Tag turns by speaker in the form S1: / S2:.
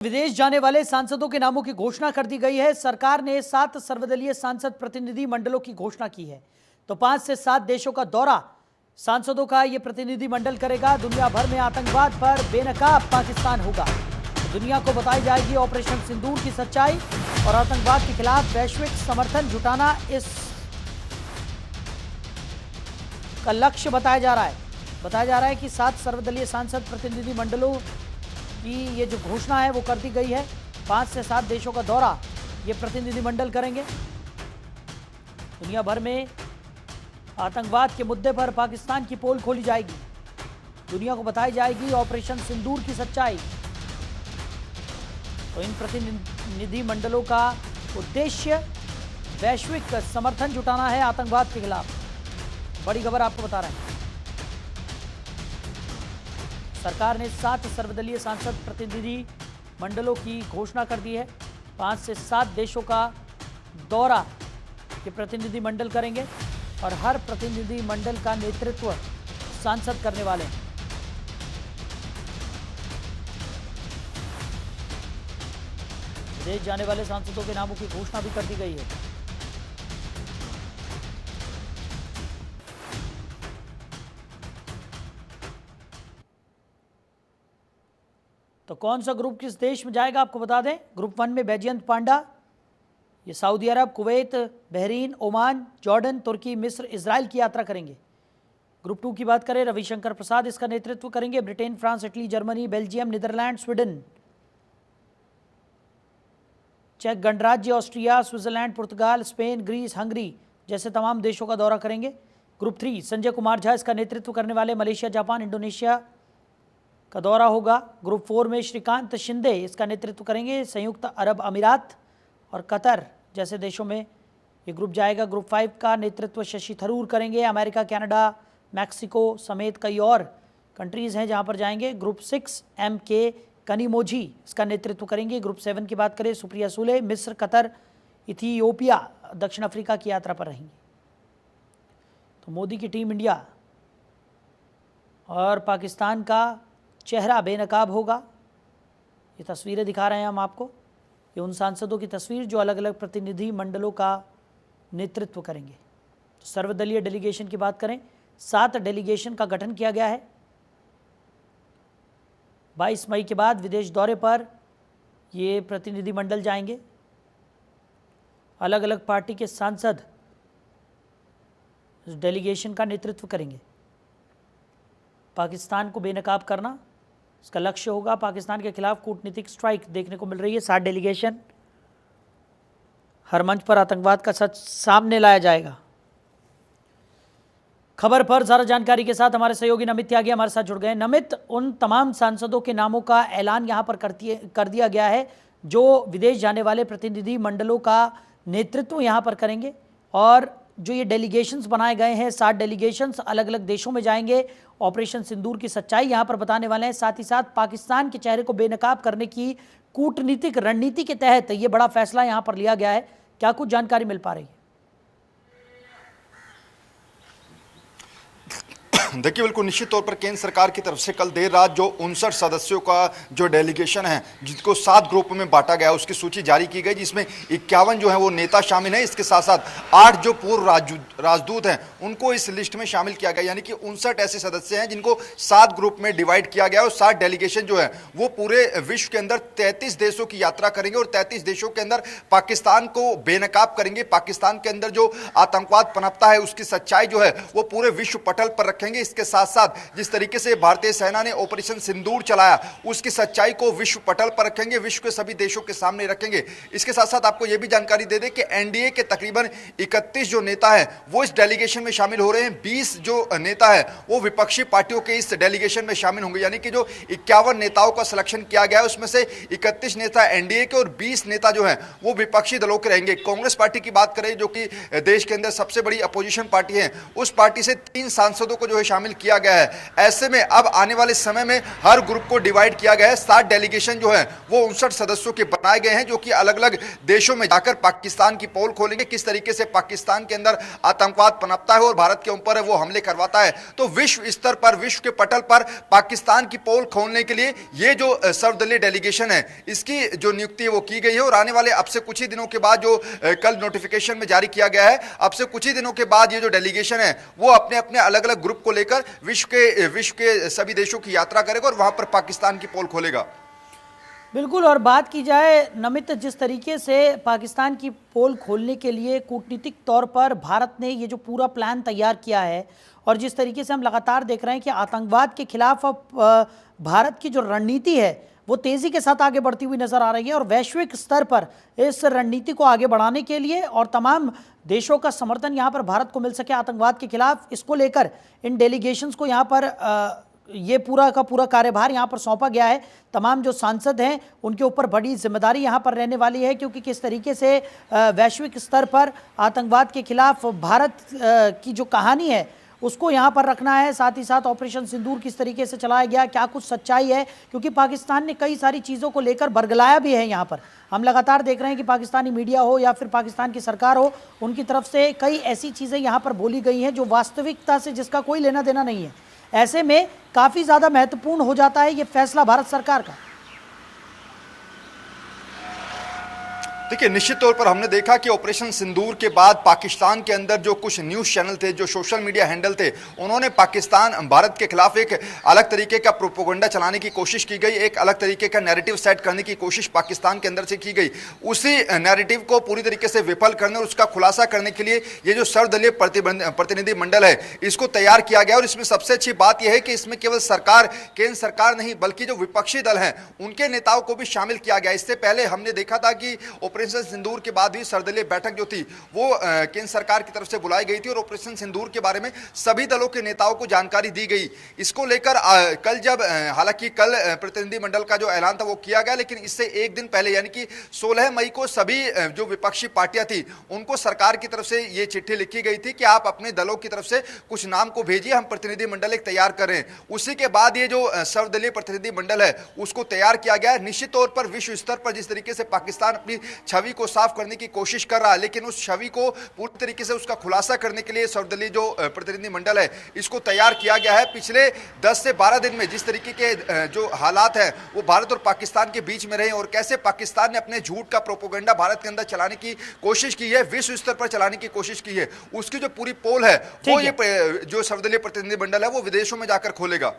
S1: विदेश जाने वाले सांसदों के नामों की घोषणा कर दी गई है। सरकार ने 7 सर्वदलीय सांसद प्रतिनिधि मंडलों की घोषणा की है। तो 5 से 7 देशों का दौरा सांसदों का ये प्रतिनिधि मंडल करेगा। दुनिया भर में आतंकवाद पर बेनकाब पाकिस्तान होगा। तो दुनिया को बताई जाएगी ऑपरेशन सिंदूर की सच्चाई और आतंकवाद के खिलाफ वैश्विक समर्थन जुटाना इस का लक्ष्य बताया जा रहा है कि 7 सर्वदलीय सांसद प्रतिनिधि मंडलों की ये जो घोषणा है वो कर दी गई है। 5 से 7 देशों का दौरा ये प्रतिनिधिमंडल करेंगे। दुनिया भर में आतंकवाद के मुद्दे पर पाकिस्तान की पोल खोली जाएगी। दुनिया को बताई जाएगी ऑपरेशन सिंदूर की सच्चाई। तो इन प्रतिनिधि मंडलों का उद्देश्य वैश्विक समर्थन जुटाना है आतंकवाद के खिलाफ। बड़ी खबर आपको बता रहे हैं। सरकार ने 7 सर्वदलीय सांसद प्रतिनिधि मंडलों की घोषणा कर दी है। 5 से 7 देशों का दौरा ये प्रतिनिधि मंडल करेंगे और हर प्रतिनिधि मंडल का नेतृत्व सांसद करने वाले हैं। विदेश जाने वाले सांसदों के नामों की घोषणा भी कर दी गई है। तो कौन सा ग्रुप किस देश में जाएगा आपको बता दें। ग्रुप 1 में बैजयंत पांडा, ये सऊदी अरब, कुवैत, बहरीन, ओमान, जॉर्डन, तुर्की, मिस्र, इजराइल की यात्रा करेंगे। ग्रुप 2 की बात करें, रविशंकर प्रसाद इसका नेतृत्व करेंगे। Britain, France, Italy, Germany, Belgium, Netherlands, Sweden, चेक गणराज्य, ऑस्ट्रिया, स्विट्जरलैंड, पुर्तगाल, स्पेन, ग्रीस, हंगरी जैसे तमाम देशों का दौरा करेंगे। ग्रुप 3 संजय कुमार झा इसका नेतृत्व करने वाले मलेशिया, जापान, इंडोनेशिया का दौरा होगा। ग्रुप 4 में श्रीकांत शिंदे इसका नेतृत्व करेंगे। संयुक्त अरब अमीरात और कतर जैसे देशों में ये ग्रुप जाएगा। ग्रुप 5 का नेतृत्व शशि थरूर करेंगे। अमेरिका, कनाडा, मैक्सिको समेत कई और कंट्रीज़ हैं जहां पर जाएंगे। ग्रुप 6 MK कनीमोझी इसका नेतृत्व करेंगे। ग्रुप 7 की बात करें, सुप्रिया सुले मिस्र, कतर, इथियोपिया, दक्षिण अफ्रीका की यात्रा पर रहेंगी। तो मोदी की टीम इंडिया और पाकिस्तान का चेहरा बेनकाब होगा। ये तस्वीरें दिखा रहे हैं हम आपको। ये उन सांसदों की तस्वीर जो अलग अलग प्रतिनिधि मंडलों का नेतृत्व करेंगे। तो सर्वदलीय डेलीगेशन की बात करें, 7 डेलीगेशन का गठन किया गया है। 22 मई के बाद विदेश दौरे पर ये प्रतिनिधि मंडल जाएंगे। अलग अलग पार्टी के सांसद इस डेलीगेशन का नेतृत्व करेंगे। पाकिस्तान को बेनकाब करना इसका लक्ष्य होगा। पाकिस्तान के खिलाफ कूटनीतिक स्ट्राइक देखने को मिल रही है। 7 डेलीगेशन, हर मंच पर आतंकवाद का सच सामने लाया जाएगा। खबर पर ज़्यादा जानकारी के साथ हमारे सहयोगी नमित त्यागी हमारे साथ जुड़ गए। नमित, उन तमाम सांसदों के नामों का ऐलान यहाँ पर कर दिया गया है जो विदेश जाने वाले प्रतिनिधि मंडलों का नेतृत्व यहाँ पर करेंगे। और जो ये डेलीगेशंस बनाए गए हैं, 7 डेलीगेशंस अलग अलग देशों में जाएंगे। ऑपरेशन सिंदूर की सच्चाई यहाँ पर बताने वाले हैं। साथ ही साथ पाकिस्तान के चेहरे को बेनकाब करने की कूटनीतिक रणनीति के तहत ये बड़ा फैसला यहाँ पर लिया गया है। क्या कुछ जानकारी मिल पा रही है?
S2: देखिए, बिल्कुल निश्चित तौर पर केंद्र सरकार की तरफ से कल देर रात जो 59 सदस्यों का जो डेलीगेशन है जिसको 7 ग्रुप में बांटा गया उसकी सूची जारी की गई, जिसमें 51 जो है वो नेता शामिल हैं। इसके साथ साथ 8 जो पूर्व राजदूत हैं उनको इस लिस्ट में शामिल किया गया। यानी कि 59 ऐसे सदस्य हैं जिनको 7 ग्रुप में डिवाइड किया गया और 7 डेलीगेशन जो है वो पूरे विश्व के अंदर 33 देशों की यात्रा करेंगे और 33 देशों के अंदर पाकिस्तान को बेनकाब करेंगे। पाकिस्तान के अंदर जो आतंकवाद पनपता है उसकी सच्चाई जो है वो पूरे विश्व पटल पर रखेंगे। इसके साथ साथ जिस तरीके से भारतीय सेना ने ऑपरेशन सिंदूर चलाया उसकी सच्चाई को विश्व पटल पर रखेंगे, विश्व के सभी देशों के सामने रखेंगे। इसके साथ साथ आपको यह भी जानकारी दे दें कि एनडीए के तकरीबन 31 जो नेता हैं वो इस डेलीगेशन में शामिल हो रहे हैं। 20 जो नेता है वो विपक्षी पार्टियों के इस डेलीगेशन में शामिल होंगे। यानी कि जो 51 नेताओं का सिलेक्शन किया गया है उसमें से 31 नेता एनडीए के और 20 नेता जो हैं वो विपक्षी दलों के रहेंगे। कांग्रेस पार्टी की बात करें जो कि देश के अंदर सबसे बड़ी अपोजिशन पार्टी है, उस पार्टी से 3 सांसदों को जो है शामिल किया गया है। ऐसे में अब आने वाले समय में हर ग्रुप को डिवाइड किया गया है। 7 डेलीगेशन जो है वो 59 सदस्यों के बनाए गए हैं, जो कि अलग अलग देशों में जाकर पाकिस्तान की पोल खोलेंगे, किस तरीके से पाकिस्तान के अंदर आतंकवाद पनपता है और भारत के ऊपर वो हमले करवाता है। तो विश्व स्तर पर, विश्व के पटल पर पाकिस्तान की पोल खोलने के लिए ये जो सर्वदलीय डेलीगेशन है, इसकी जो नियुक्ति है वो की गई है। और आने वाले अब से कुछ ही दिनों के बाद, जो कल नोटिफिकेशन में जारी किया गया है, अब से कुछ ही दिनों के बाद ये जो डेलीगेशन है वो अपने अपने अलग अलग ग्रुप को लेकर विश्व के सभी देशों की यात्रा करेगा और वहां पर पाकिस्तान की पोल खोलेगा।
S1: बिल्कुल। और बात की जाए नमित, जिस तरीके से पाकिस्तान की पोल खोलने के लिए कूटनीतिक तौर पर भारत ने ये जो पूरा प्लान तैयार किया है, और जिस तरीके से हम लगातार देख रहे हैं कि आतंकवाद के खिलाफ भारत की जो रणनीति है वो तेज़ी के साथ आगे बढ़ती हुई नज़र आ रही है, और वैश्विक स्तर पर इस रणनीति को आगे बढ़ाने के लिए और तमाम देशों का समर्थन यहाँ पर भारत को मिल सके आतंकवाद के खिलाफ, इसको लेकर इन डेलीगेशंस को यहाँ पर ये पूरा का पूरा कार्यभार यहाँ पर सौंपा गया है। तमाम जो सांसद हैं उनके ऊपर बड़ी जिम्मेदारी यहाँ पर रहने वाली है, क्योंकि किस तरीके से वैश्विक स्तर पर आतंकवाद के खिलाफ भारत की जो कहानी है उसको यहाँ पर रखना है। साथ ही साथ ऑपरेशन सिंदूर किस तरीके से चलाया गया, क्या कुछ सच्चाई है, क्योंकि पाकिस्तान ने कई सारी चीज़ों को लेकर बरगलाया भी है। यहाँ पर हम लगातार देख रहे हैं कि पाकिस्तानी मीडिया हो या फिर पाकिस्तान की सरकार हो, उनकी तरफ से कई ऐसी चीज़ें यहाँ पर बोली गई हैं जो वास्तविकता से जिसका कोई लेना देना नहीं है। ऐसे में काफ़ी ज़्यादा महत्वपूर्ण हो जाता है ये फैसला भारत सरकार का।
S2: देखिए, निश्चित तौर पर हमने देखा कि ऑपरेशन सिंदूर के बाद पाकिस्तान के अंदर जो कुछ न्यूज़ चैनल थे, जो सोशल मीडिया हैंडल थे, उन्होंने भारत के खिलाफ एक अलग तरीके का प्रोपेगेंडा चलाने की कोशिश की गई, एक अलग तरीके का नैरेटिव सेट करने की कोशिश पाकिस्तान के अंदर से की गई। उसी नैरेटिव को पूरी तरीके से विफल करने और उसका खुलासा करने के लिए ये जो सर्वदलीय प्रतिनिधि मंडल है इसको तैयार किया गया। और इसमें सबसे अच्छी बात यह है कि इसमें केवल केंद्र सरकार नहीं, बल्कि जो विपक्षी दल हैं उनके नेताओं को भी शामिल किया गया। इससे पहले हमने देखा था कि ऑपरेशन सिंदूर के बाद भी सर्वदलीय बैठक जो थी वो केंद्र सरकार की तरफ से बुलाई गई थी और ऑपरेशन सिंदूर के बारे में सभी दलों के नेताओं को जानकारी दी गई। इसको लेकर कल जब हालांकि कल प्रतिनिधिमंडल का जो ऐलान था वो किया गया, लेकिन इससे एक दिन पहले यानी कि 16 मई को सभी जो विपक्षी पार्टियां थी उनको सरकार की तरफ से ये चिट्ठी लिखी गई थी कि आप अपने दलों की तरफ से कुछ नाम को भेजिए, हम प्रतिनिधिमंडल एक तैयार कर रहे हैं। उसी के बाद ये जो सर्वदलीय प्रतिनिधिमंडल है उसको तैयार किया गया है। निश्चित तौर पर विश्व स्तर पर जिस तरीके से पाकिस्तान अपनी छवि को साफ करने की कोशिश कर रहा है, लेकिन उस छवि को पूरी तरीके से उसका खुलासा करने के लिए सर्वदलीय जो प्रतिनिधिमंडल है इसको तैयार किया गया है। पिछले 10 से 12 दिन में जिस तरीके के जो हालात हैं वो भारत और पाकिस्तान के बीच में रहे और कैसे पाकिस्तान ने अपने झूठ का प्रोपेगेंडा भारत के अंदर चलाने की कोशिश की है, विश्व स्तर पर चलाने की कोशिश की है, उसकी जो पूरी पोल है वो ये जो सर्वदलीय प्रतिनिधिमंडल है वो विदेशों में जाकर खोलेगा।